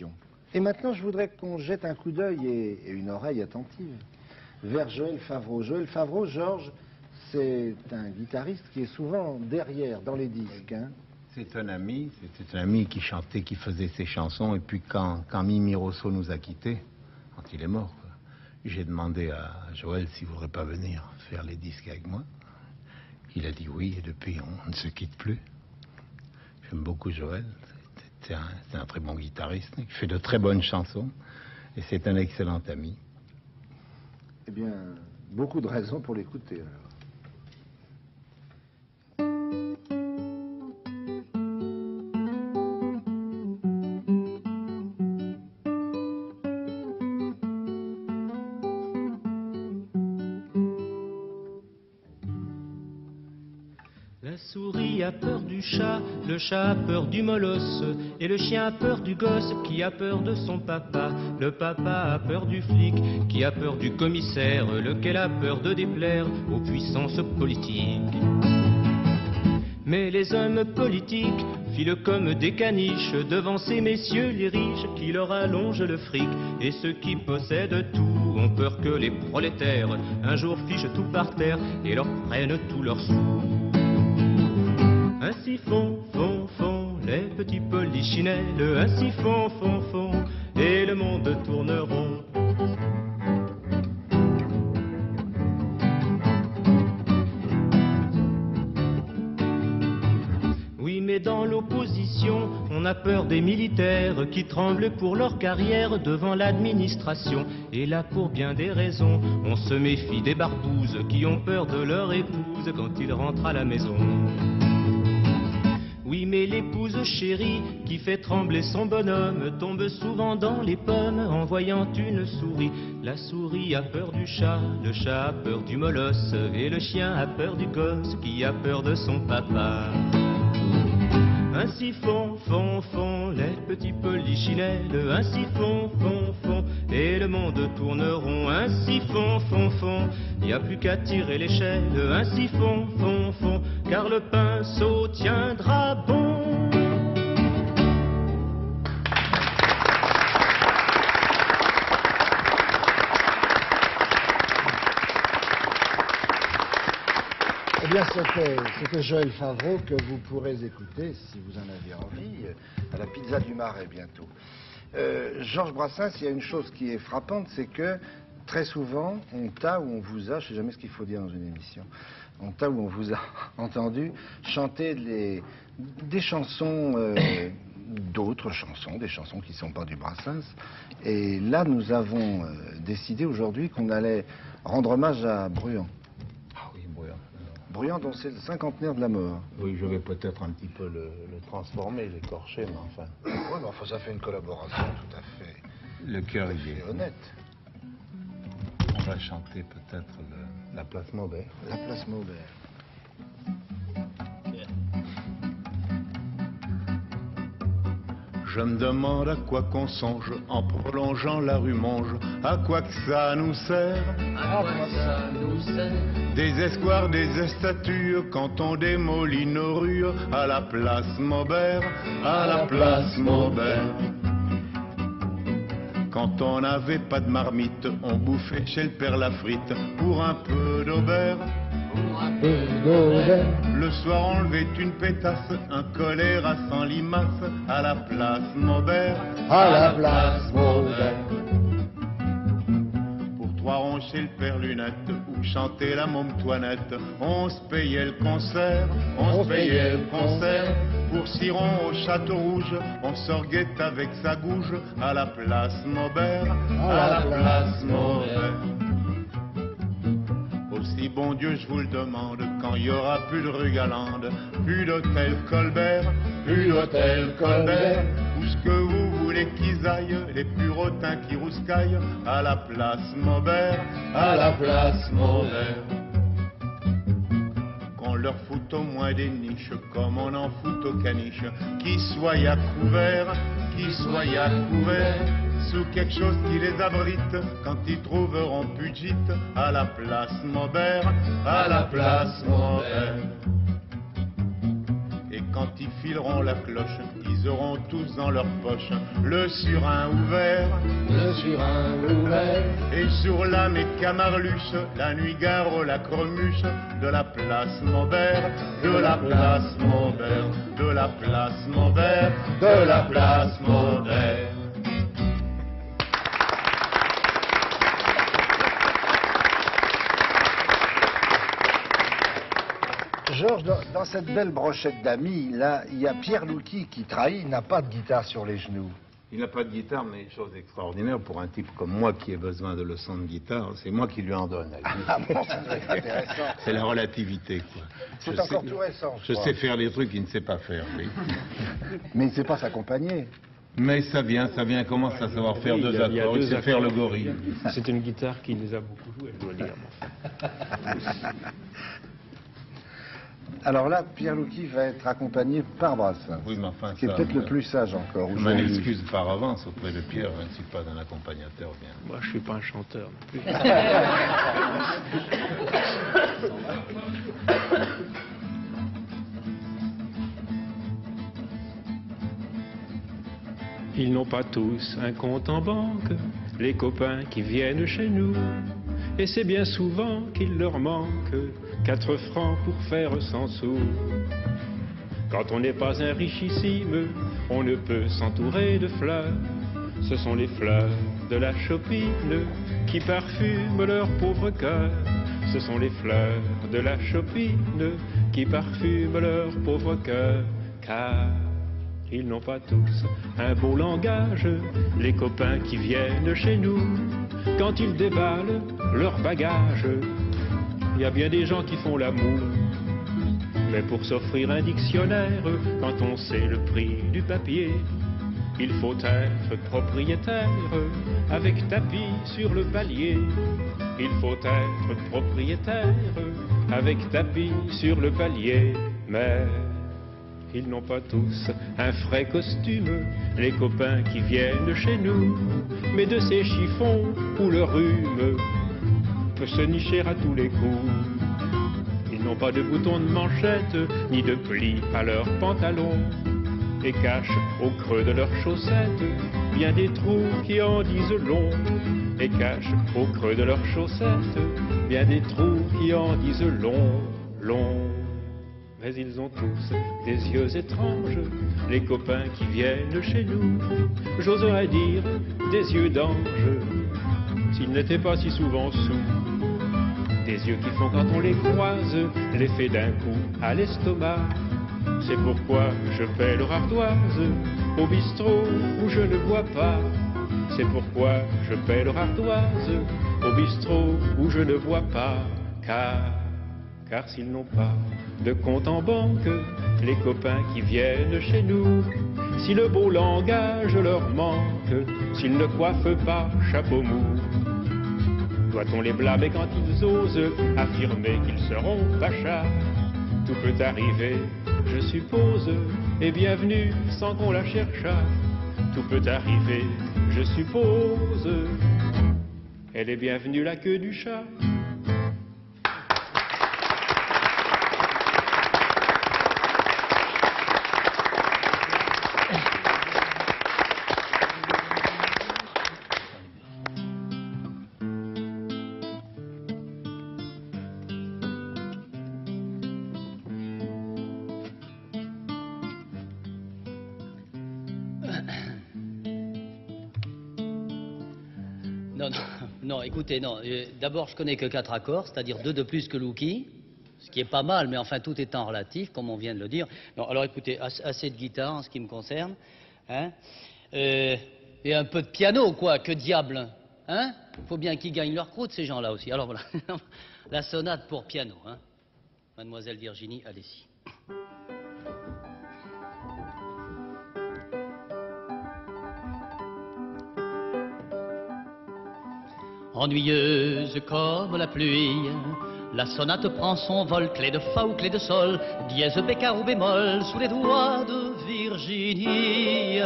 l'émission. Et maintenant, je voudrais qu'on jette un coup d'œil et une oreille attentive vers Joël Favreau. Joël Favreau, Georges, c'est un guitariste qui est souvent derrière, dans les disques. Hein. C'est un ami qui chantait, qui faisait ses chansons. Et puis quand Mimi Rosso nous a quittés, quand il est mort, j'ai demandé à Joël s'il ne voudrait pas venir faire les disques avec moi. Il a dit oui, et depuis on ne se quitte plus. J'aime beaucoup Joël. C'est un très bon guitariste. Il fait de très bonnes chansons. Et c'est un excellent ami. Eh bien, beaucoup de raisons pour l'écouter alors. La souris a peur du chat, le chat a peur du molosse, et le chien a peur du gosse qui a peur de son papa. Le papa a peur du flic, qui a peur du commissaire, lequel a peur de déplaire aux puissances politiques. Mais les hommes politiques filent comme des caniches devant ces messieurs les riches qui leur allongent le fric. Et ceux qui possèdent tout ont peur que les prolétaires un jour fichent tout par terre et leur prennent tous leurs sous. Ainsi font les petits polichinelles, ainsi font, et le monde tourne rond. Oui, mais dans l'opposition, on a peur des militaires qui tremblent pour leur carrière devant l'administration. Et là, pour bien des raisons, on se méfie des barbouzes qui ont peur de leur épouse quand ils rentrent à la maison. Oui, mais l'épouse chérie qui fait trembler son bonhomme tombe souvent dans les pommes en voyant une souris. La souris a peur du chat, le chat a peur du molosse, et le chien a peur du gosse qui a peur de son papa. Ainsi font les petits polichinelles, ainsi font, et le monde tourne rond. Ainsi font, y a plus qu'à tirer l'échelle, ainsi font, car le pinceau tiendra bon. Eh bien, c'était Joël Favreau que vous pourrez écouter, si vous en avez envie, à la Pizza du Marais bientôt. Georges Brassens, il y a une chose qui est frappante, c'est que très souvent, on t'a ou on vous a, je ne sais jamais ce qu'il faut dire dans une émission, on t'a ou on vous a entendu chanter des chansons, d'autres chansons, des chansons qui ne sont pas du Brassens. Et là, nous avons décidé aujourd'hui qu'on allait rendre hommage à Bruant. Bruant, dont c'est le cinquantenaire de la mort. Oui, je vais peut-être un petit peu le transformer, l'écorcher, mais enfin... Oui, mais enfin, ça fait une collaboration tout à fait... Le cœur est honnête. On va chanter peut-être la place Maubert. La place Maubert. Je me demande à quoi qu'on songe en prolongeant la rue Monge. À quoi que ça nous sert? À quoi ça nous sert? Des espoirs, des statues quand on démolit nos rues. À la place Maubert, à la place Maubert. Quand on n'avait pas de marmite, on bouffait chez le père la frite pour un peu d'aubert. Le soir on levait une pétasse, un choléra sans limace, à la place Maubert, à la place Maubert. Pour 3 ronds chez le père Lunette, où chantait la môme Toinette, on se payait le concert, on se payait le concert. Pour 6 ronds au Château Rouge, on s'orguait avec sa gouge, à la place Maubert, à la place Maubert. Si bon Dieu, je vous le demande, quand il y aura plus de rue Galande, plus d'hôtel Colbert, plus d'hôtel Colbert, où ce que vous voulez qu'ils aillent, les purotins qui rouscaillent, à la place Maubert, à la place Maubert. Qu'on leur foute au moins des niches, comme on en fout aux caniches, qui soient à couvert, qui soient à couvert, sous quelque chose qui les abrite, quand ils trouveront plus de gîte, à la place Maubert, à la place Maubert. Et quand ils fileront la cloche, ils auront tous dans leur poche le surin ouvert. Le surin ouvert. Et sur la Mécamarluche, la nuit gare la cremuche, de la place Maubert, de la place Maubert, de la place Maubert, de la place Maubert. Georges, dans cette belle brochette d'amis, là, il y a Pierre Louki qui trahit, il n'a pas de guitare sur les genoux. Il n'a pas de guitare, mais chose extraordinaire pour un type comme moi qui ait besoin de leçons de guitare, c'est moi qui lui en donne. Ah bon, ça doit être intéressant. C'est la relativité, quoi. C'est encore tout récent, je sais faire des trucs qu'il ne sait pas faire, oui. Mais il ne sait pas s'accompagner. Mais ça vient, commence à savoir faire deux accords, il sait faire le gorille. C'est une guitare qui les a beaucoup joués, je dois dire. Alors là, Pierre Louki va être accompagné par Brassens. Oui, mais enfin, ce qui est peut-être le plus sage encore. Je m'en excuse par avance auprès de Pierre, je ne suis pas un accompagnateur bien. Moi, je ne suis pas un chanteur non plus. Ils n'ont pas tous un compte en banque, les copains qui viennent chez nous. Et c'est bien souvent qu'il leur manque 4 francs pour faire 100 sous. Quand on n'est pas un richissime, on ne peut s'entourer de fleurs. Ce sont les fleurs de la chopine qui parfument leur pauvre cœur. Ce sont les fleurs de la chopine qui parfument leur pauvre cœur. Car ils n'ont pas tous un beau langage, les copains qui viennent chez nous. Quand ils déballent leur bagage, il y a bien des gens qui font l'amour. Mais pour s'offrir un dictionnaire, quand on sait le prix du papier, il faut être propriétaire avec tapis sur le palier. Il faut être propriétaire avec tapis sur le palier. Mais ils n'ont pas tous un frais costume, les copains qui viennent chez nous. Mais de ces chiffons où le rhume peut se nicher à tous les coups. Ils n'ont pas de boutons de manchette, ni de plis à leurs pantalons, et cachent au creux de leurs chaussettes bien des trous qui en disent long. Et cachent au creux de leurs chaussettes bien des trous qui en disent long, long. Mais ils ont tous des yeux étranges, les copains qui viennent chez nous. J'oserais dire des yeux d'ange, s'ils n'étaient pas si souvent sous. Des yeux qui font quand on les croise l'effet d'un coup à l'estomac. C'est pourquoi je paie leur ardoise au bistrot où je ne bois pas. C'est pourquoi je paie leur ardoise au bistrot où je ne bois pas. Car s'ils n'ont pas de compte en banque, les copains qui viennent chez nous, si le beau langage leur manque, s'ils ne coiffent pas chapeau mou, doit-on les blâmer quand ils osent affirmer qu'ils seront pachas? Tout peut arriver, je suppose, et bienvenue sans qu'on la cherchât. Tout peut arriver, je suppose, elle est bienvenue la queue du chat. Non, écoutez, non. D'abord, je connais que 4 accords, c'est-à-dire 2 de plus que Louki, ce qui est pas mal, mais enfin, tout étant relatif, comme on vient de le dire. Non, alors écoutez, assez de guitare en ce qui me concerne, hein, et un peu de piano, quoi, que diable, hein. Faut bien qu'ils gagnent leur croûte, ces gens-là aussi. Alors voilà, la sonate pour piano, hein. Mademoiselle Virginie, allez-y. Ennuyeuse comme la pluie, la sonate prend son vol, clé de fa ou clé de sol, dièse, bécard ou bémol, sous les doigts de Virginie.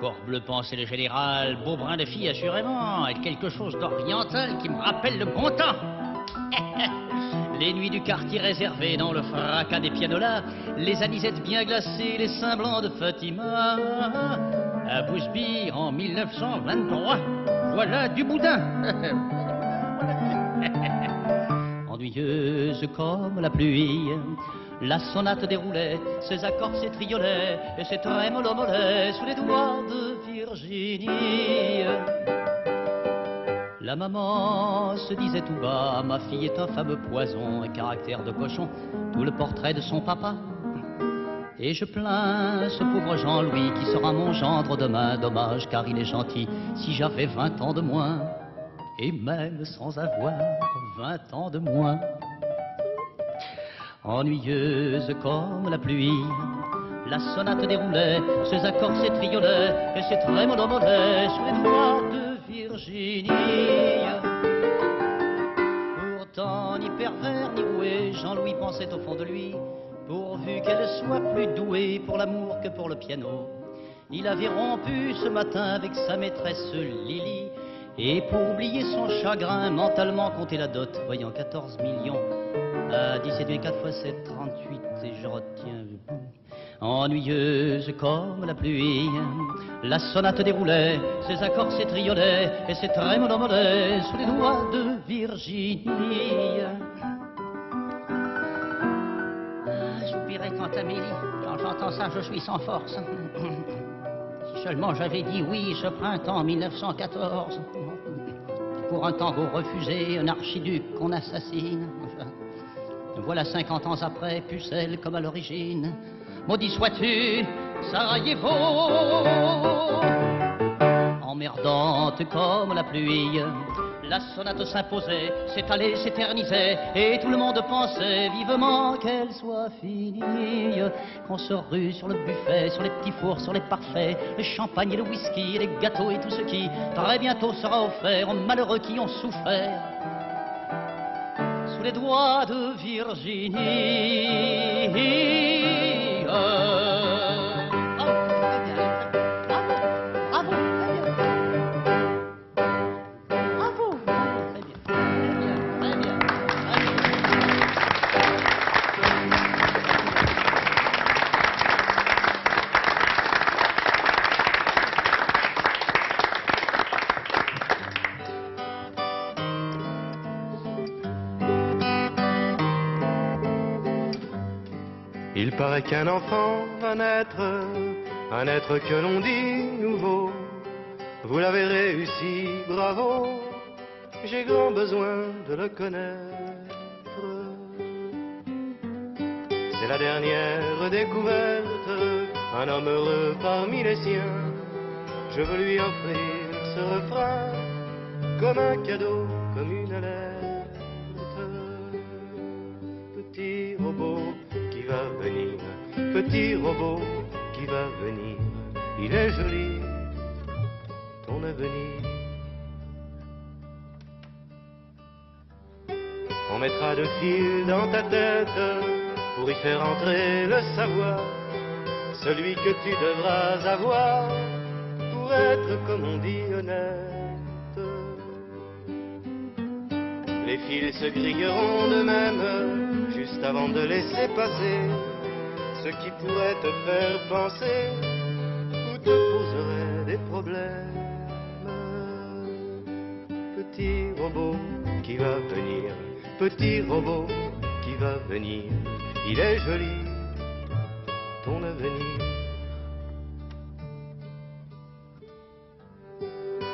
Corps bleu pensée le général, beau brin de fille assurément, et quelque chose d'oriental qui me rappelle le bon temps. Les nuits du quartier réservé dans le fracas des pianolas, les anisettes bien glacées, les seins blancs de Fatima. À Bousby en 1923, voilà du boudin. Ennuyeuse comme la pluie, la sonate déroulait, ses accords, ses triolets et ses trémolos mollets sous les doigts de Virginie. La maman se disait tout bas, ma fille est un fameux poison, un caractère de cochon, tout le portrait de son papa. Et je plains ce pauvre Jean-Louis qui sera mon gendre demain, dommage car il est gentil, si j'avais 20 ans de moins, et même sans avoir 20 ans de moins. Ennuyeuse comme la pluie, la sonate déroulait, ses accords, ses triolets et ses trémolos mollets sous les doigts de Virginie. Pourtant, ni pervers ni roué, Jean-Louis pensait au fond de lui, pourvu qu'elle soit plus douée pour l'amour que pour le piano. Il avait rompu ce matin avec sa maîtresse Lily, et pour oublier son chagrin, mentalement compté la dot, voyant 14 millions. À 17 et 4 fois 7, 38, et je retiens. Ennuyeuse comme la pluie, la sonate déroulait, ses accords, ses triolets et ses trémolos mollets sous les doigts de Virginie. J'oublierai quant à Mélie, quand j'entends ça, je suis sans force. Si seulement j'avais dit oui ce printemps 1914, pour un tango refusé, un archiduc qu'on assassine. Enfin, voilà 50 ans après, pucelle comme à l'origine. Maudit sois-tu, Sarajevo, emmerdante comme la pluie. La sonate s'imposait, s'étalait, s'éternisait, et tout le monde pensait vivement qu'elle soit finie. Qu'on se rue sur le buffet, sur les petits fours, sur les parfaits, le champagne et le whisky, et les gâteaux et tout ce qui, très bientôt sera offert aux malheureux qui ont souffert sous les doigts de Virginie. Il paraît qu'un enfant va naître, un être que l'on dit nouveau. Vous l'avez réussi, bravo, j'ai grand besoin de le connaître. C'est la dernière découverte, un homme heureux parmi les siens. Je veux lui offrir ce refrain, comme un cadeau, comme une lettre. Petit robot qui va venir, petit robot qui va venir, il est joli, ton avenir. On mettra 2 fils dans ta tête pour y faire entrer le savoir, celui que tu devras avoir pour être, comme on dit, honnête. Les fils se grilleront d'eux-mêmes juste avant de laisser passer ce qui pourrait te faire penser ou te poserait des problèmes. Petit robot qui va venir, petit robot qui va venir, il est joli, ton avenir.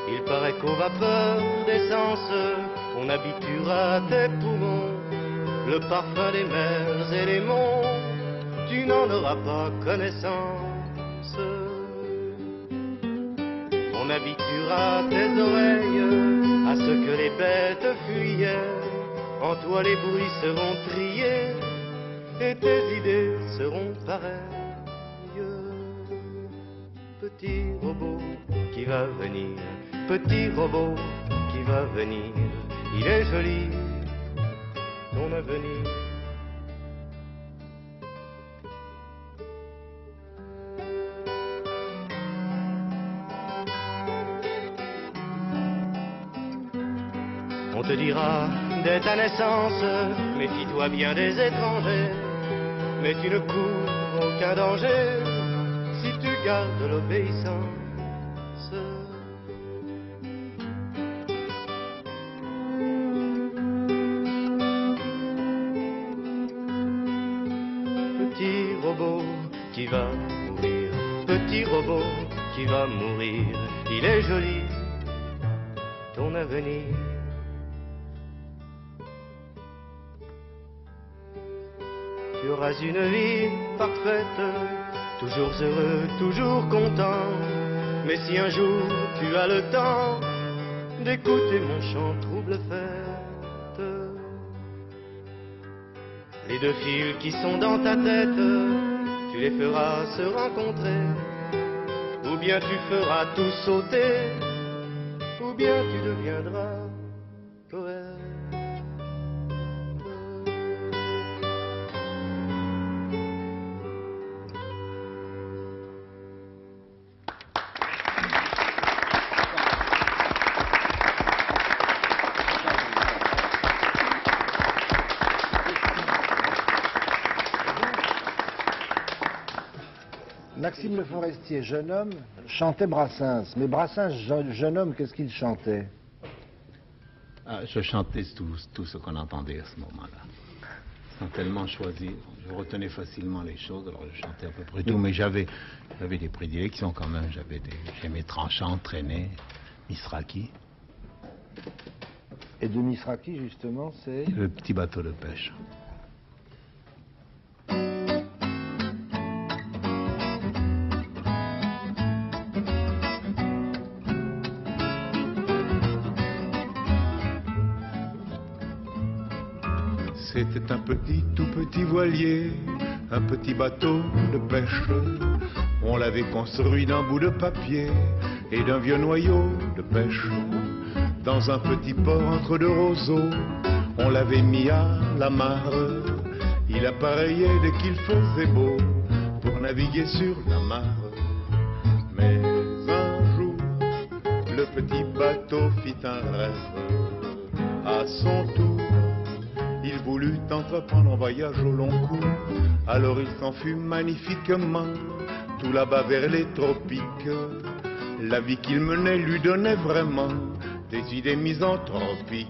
Il paraît qu'aux vapeurs d'essence, on habituera tes poumons, le parfum des mers et les monts, tu n'en auras pas connaissance. On habituera tes oreilles à ce que les bêtes fuyaient, en toi les bruits seront triés et tes idées seront pareilles. Petit robot qui va venir, petit robot qui va venir, il est joli, ton avenir. On te dira, dès ta naissance. Méfie-toi bien des étrangers, mais tu ne cours aucun danger si tu gardes l'obéissance. Petit robot qui va mourir, petit robot qui va mourir, il est joli, ton avenir. Tu auras une vie parfaite, toujours heureux, toujours content. Mais si un jour tu as le temps d'écouter mon chant trouble-fête, les deux fils qui sont dans ta tête, tu les feras se rencontrer. Ou bien tu feras tout sauter, ou bien tu deviendras poète. Maxime Le Forestier, jeune homme, chantait Brassens. Mais Brassens, jeune homme, qu'est-ce qu'il chantait? Je chantais tout ce qu'on entendait à ce moment-là. Sans tellement choisir, je retenais facilement les choses, alors je chantais à peu près tout, mais j'avais des prédilections quand même. J'aimais Tranchant, Traîner, Misraki. Et de Misraki, justement, c'est... Le petit bateau de pêche. C'était un tout petit voilier, un petit bateau de pêche. On l'avait construit d'un bout de papier et d'un vieux noyau de pêche. Dans un petit port entre deux roseaux, on l'avait mis à la mare. Il appareillait dès qu'il faisait beau pour naviguer sur la mare. Mais un jour, le petit bateau fit un rêve. À son tour, il voulut entreprendre un voyage au long cours. Alors il s'enfuit magnifiquement, tout là-bas vers les tropiques. La vie qu'il menait lui donnait vraiment des idées misanthropiques.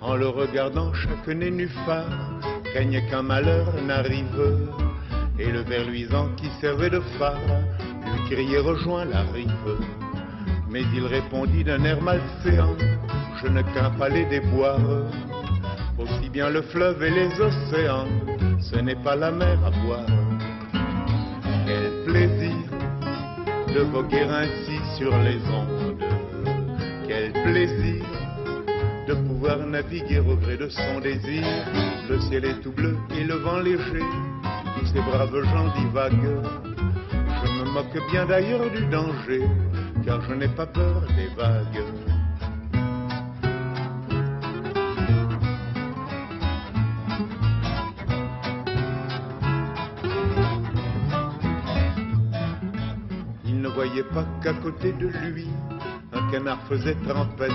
En le regardant, chaque nénuphar craignait qu'un malheur n'arrive. Et le ver luisant qui servait de phare lui criait rejoins la rive. Mais il répondit d'un air malséant, je ne crains pas les déboires. Aussi bien le fleuve et les océans, ce n'est pas la mer à boire. Quel plaisir de voguer ainsi sur les ondes. Quel plaisir de pouvoir naviguer au gré de son désir. Le ciel est tout bleu et le vent léger. Tous ces braves gens divaguent. Je me moque bien d'ailleurs du danger, car je n'ai pas peur des vagues. Il ne voyait pas qu'à côté de lui, un canard faisait trempette.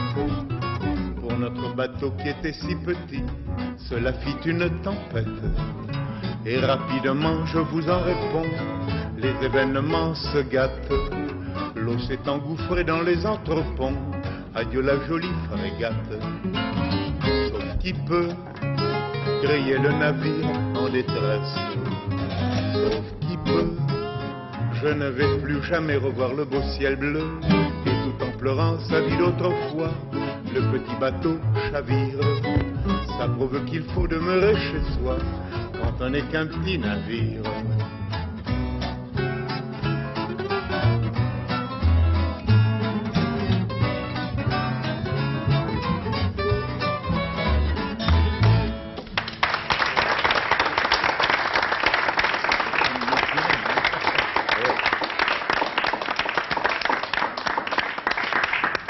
Pour notre bateau qui était si petit, cela fit une tempête. Et rapidement, je vous en réponds, les événements se gâtent. L'eau s'est engouffrée dans les entreponts, adieu la jolie frégate. Sauf qui peut griller le navire en détresse. Sauf qui peut, je ne vais plus jamais revoir le beau ciel bleu. Et tout en pleurant sa vie d'autrefois, le petit bateau chavire. Ça prouve qu'il faut demeurer chez soi quand on n'est qu'un petit navire.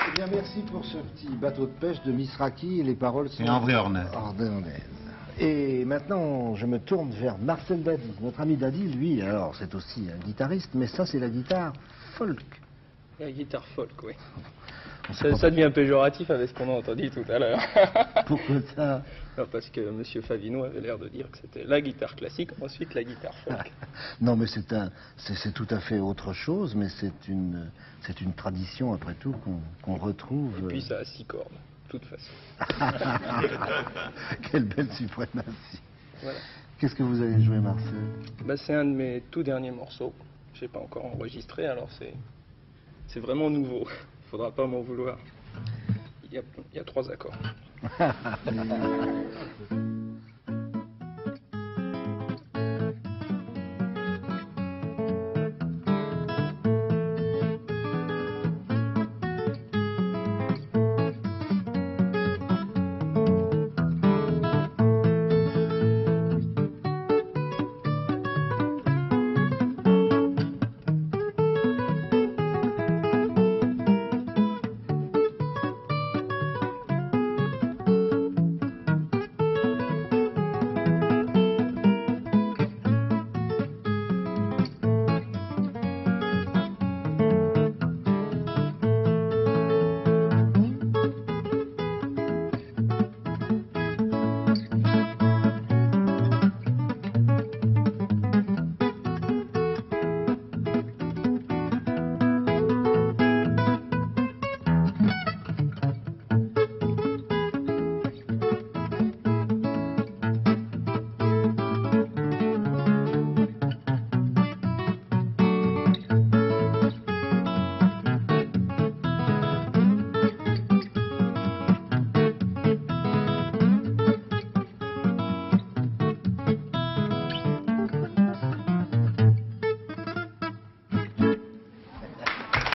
Eh bien, merci pour ce petit bateau de pêche de Misraki et les paroles sont... Et André Ornez. Et maintenant, je me tourne vers Marcel Dady. Notre ami Dady, lui, alors c'est aussi un guitariste, mais ça c'est la guitare folk. La guitare folk, oui. Ça devient péjoratif avec ce qu'on a entendu tout à l'heure. Pourquoi ça? Non, parce que M. Favino avait l'air de dire que c'était la guitare classique, ensuite la guitare folk. Non, mais c'est tout à fait autre chose, mais c'est une tradition, après tout, qu'on retrouve. Et puis ça a 6 cordes, de toute façon. Quelle belle suprématie. Voilà. Qu'est-ce que vous avez joué, Marcel? Bah, c'est un de mes tout derniers morceaux. Je n'ai pas encore enregistré, alors c'est vraiment nouveau. Il ne faudra pas m'en vouloir. Il y a 3 accords.